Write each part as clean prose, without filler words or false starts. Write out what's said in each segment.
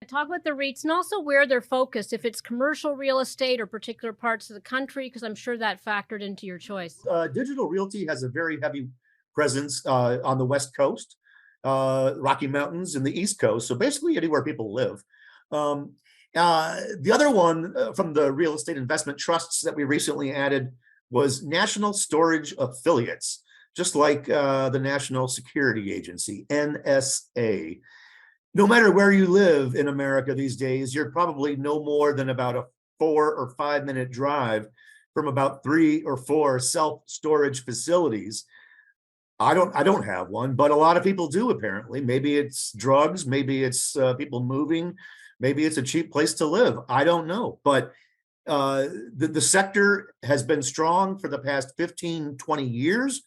Talk about the REITs and also where they're focused, if it's commercial real estate or particular parts of the country, because I'm sure that factored into your choice. Digital Realty has a very heavy presence on the West Coast, Rocky Mountains, and the East Coast. So basically anywhere people live. The other one from the real estate investment trusts that we recently added was National Storage Affiliates, just like the National Security Agency, NSA. No matter where you live in America these days, you're probably no more than about a 4 or 5 minute drive from about 3 or 4 self-storage facilities. I don't have one, but a lot of people do apparently. Maybe it's drugs, maybe it's people moving, maybe it's a cheap place to live. I don't know, but the sector has been strong for the past 15, 20 years.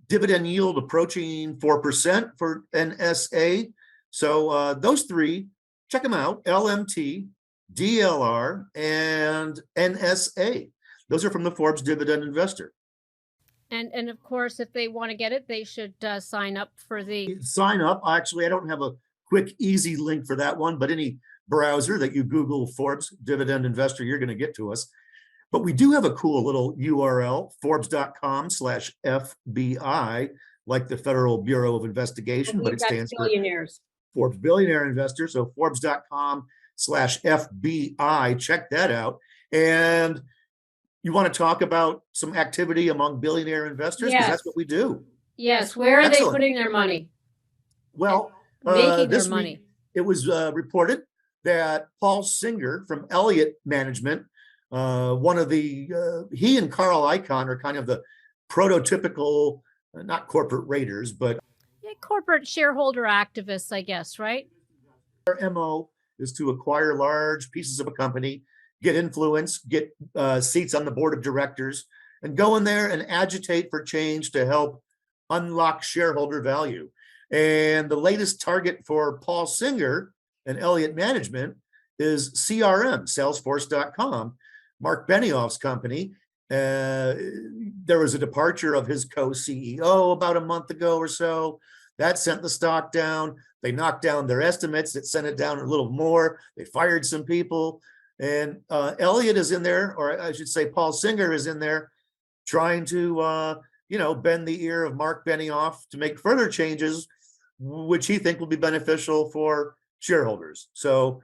Dividend yield approaching 4% for NSA. So those three, check them out: LMT, DLR, and NSA. Those are from the Forbes Dividend Investor. And of course, if they want to get it, they should sign up for the... Sign up. Actually, I don't have a quick, easy link for that one, but any browser that you Google Forbes Dividend Investor, you're going to get to us. But we do have a cool little URL, Forbes.com/FBI, like the Federal Bureau of Investigation, but it stands for Billionaires. Forbes Billionaire Investor. So Forbes.com/FBI, check that out. And you want to talk about some activity among billionaire investors? Because that's what we do. Yes. Where are they putting their money? Well, making their money. Week, it was reported that Paul Singer from Elliott Management, one of the, he and Carl Icahn are kind of the prototypical, not corporate raiders, but corporate shareholder activists, I guess, right? Their MO is to acquire large pieces of a company, get influence, get seats on the board of directors, and go in there and agitate for change to help unlock shareholder value. And the latest target for Paul Singer and Elliott Management is CRM, Salesforce.com, Mark Benioff's company. There was a departure of his co-CEO about a month ago or so. That sent the stock down. They knocked down their estimates. It sent it down a little more. They fired some people. And Elliott is in there, or I should say Paul Singer is in there trying to, bend the ear of Mark Benioff to make further changes, which he think will be beneficial for shareholders. So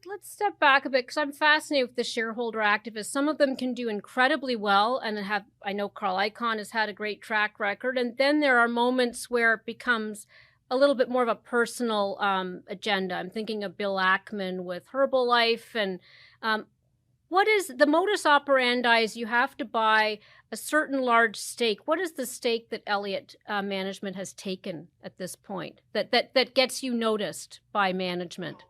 let's step back a bit, because I'm fascinated with the shareholder activists. Some of them can do incredibly well, and I know Carl Icahn has had a great track record. And then there are moments where it becomes a little bit more of a personal agenda. I'm thinking of Bill Ackman with Herbalife. And what is the modus operandi? Is you have to buy a certain large stake. What is the stake that Elliott Management has taken at this point that gets you noticed by management?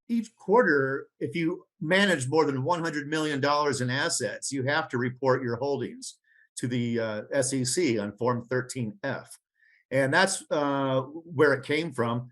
Each quarter, if you manage more than $100 million in assets, you have to report your holdings to the SEC on Form 13F. And that's where it came from.